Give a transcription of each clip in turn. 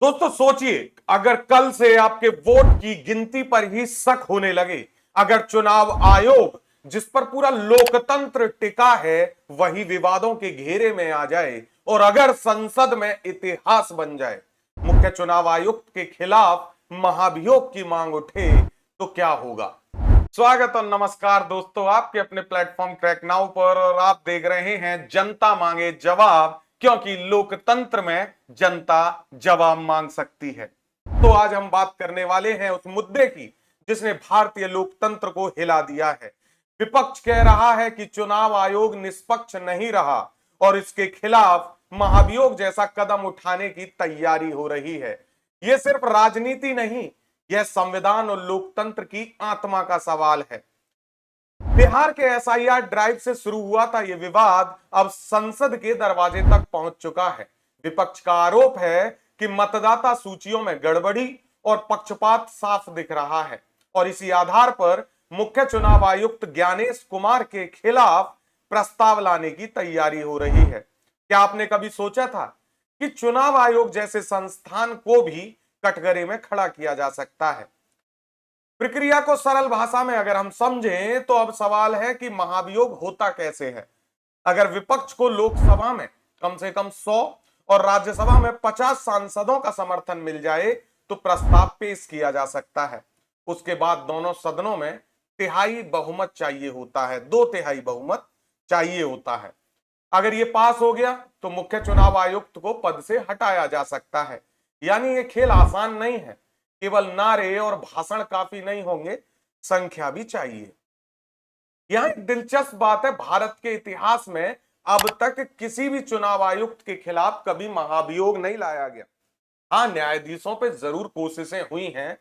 दोस्तों सोचिए, अगर कल से आपके वोट की गिनती पर ही शक होने लगे, अगर चुनाव आयोग जिस पर पूरा लोकतंत्र टिका है वही विवादों के घेरे में आ जाए और अगर संसद में इतिहास बन जाए, मुख्य चुनाव आयुक्त के खिलाफ महाभियोग की मांग उठे, तो क्या होगा। स्वागत और नमस्कार दोस्तों, आपके अपने प्लेटफॉर्म क्रैक नाउ पर, और आप देख रहे हैं जनता मांगे जवाब, क्योंकि लोकतंत्र में जनता जवाब मांग सकती है। तो आज हम बात करने वाले हैं उस मुद्दे की जिसने भारतीय लोकतंत्र को हिला दिया है। विपक्ष कह रहा है कि चुनाव आयोग निष्पक्ष नहीं रहा और इसके खिलाफ महाभियोग जैसा कदम उठाने की तैयारी हो रही है। यह सिर्फ राजनीति नहीं, यह संविधान और लोकतंत्र की आत्मा का सवाल है। बिहार के एसआईआर ड्राइव से शुरू हुआ था यह विवाद, अब संसद के दरवाजे तक पहुंच चुका है। विपक्ष का आरोप है कि मतदाता सूचियों में गड़बड़ी और पक्षपात साफ दिख रहा है और इसी आधार पर मुख्य चुनाव आयुक्त ज्ञानेश कुमार के खिलाफ प्रस्ताव लाने की तैयारी हो रही है। क्या आपने कभी सोचा था कि चुनाव आयोग जैसे संस्थान को भी कटघरे में खड़ा किया जा सकता है। प्रक्रिया को सरल भाषा में अगर हम समझें तो अब सवाल है कि महाभियोग होता कैसे है। अगर विपक्ष को लोकसभा में कम से कम 100 और राज्यसभा में 50 सांसदों का समर्थन मिल जाए तो प्रस्ताव पेश किया जा सकता है। उसके बाद दोनों सदनों में तिहाई बहुमत चाहिए होता है, 2/3 बहुमत चाहिए होता है। अगर ये पास हो गया तो मुख्य चुनाव आयुक्त को पद से हटाया जा सकता है। यानी ये खेल आसान नहीं है, केवल नारे और भाषण काफी नहीं होंगे, संख्या भी चाहिए। यहां एक दिलचस्प बात है, भारत के इतिहास में अब तक किसी भी चुनाव आयुक्त के खिलाफ कभी महाभियोग नहीं लाया गया। हाँ, न्यायाधीशों पे जरूर कोशिशें हुई हैं,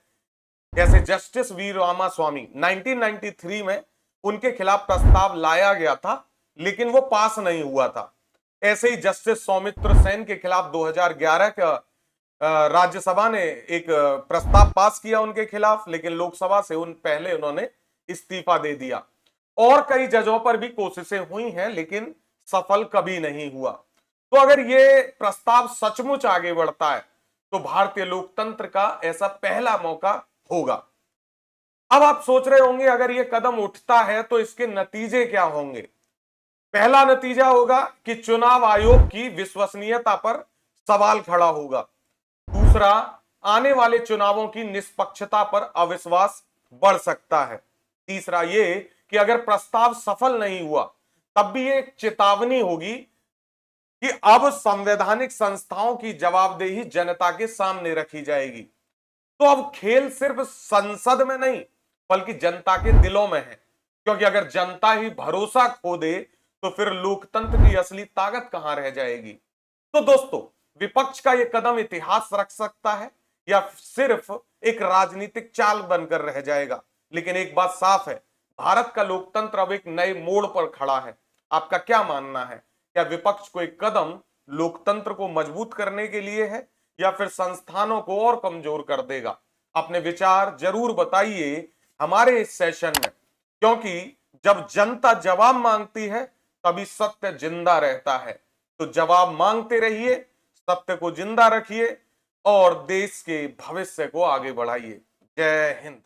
जैसे जस्टिस वी रामास्वामी 1993 में उनके खिलाफ प्रस्ताव लाया गया था लेकिन वो पास नहीं हुआ था। ऐसे ही जस्टिस सौमित्र सेन के खिलाफ 2011 का राज्यसभा ने एक प्रस्ताव पास किया उनके खिलाफ, लेकिन लोकसभा से पहले उन्होंने इस्तीफा दे दिया। और कई जजों पर भी कोशिशें हुई हैं लेकिन सफल कभी नहीं हुआ। तो अगर ये प्रस्ताव सचमुच आगे बढ़ता है तो भारतीय लोकतंत्र का ऐसा पहला मौका होगा। अब आप सोच रहे होंगे अगर ये कदम उठता है तो इसके नतीजे क्या होंगे। पहला नतीजा होगा कि चुनाव आयोग की विश्वसनीयता पर सवाल खड़ा होगा। दूसरा, आने वाले चुनावों की निष्पक्षता पर अविश्वास बढ़ सकता है। तीसरा ये कि अगर प्रस्ताव सफल नहीं हुआ तब भी ये एक चेतावनी होगी कि अब संवैधानिक संस्थाओं की जवाबदेही जनता के सामने रखी जाएगी। तो अब खेल सिर्फ संसद में नहीं बल्कि जनता के दिलों में है, क्योंकि अगर जनता ही भरोसा खो दे तो फिर लोकतंत्र की असली ताकत कहां रह जाएगी। तो दोस्तों, विपक्ष का यह कदम इतिहास रख सकता है या सिर्फ एक राजनीतिक चाल बनकर रह जाएगा। लेकिन एक बात साफ है, भारत का लोकतंत्र अब एक नए मोड़ पर खड़ा है। आपका क्या मानना है? क्या विपक्ष को एक कदम लोकतंत्र को मजबूत करने के लिए है या फिर संस्थानों को और कमजोर कर देगा? अपने विचार जरूर बताइए हमारे इस सेशन में, क्योंकि जब जनता जवाब मांगती है तभी सत्य जिंदा रहता है। तो जवाब मांगते रहिए, सत्य को जिंदा रखिए और देश के भविष्य को आगे बढ़ाइए। जय हिंद।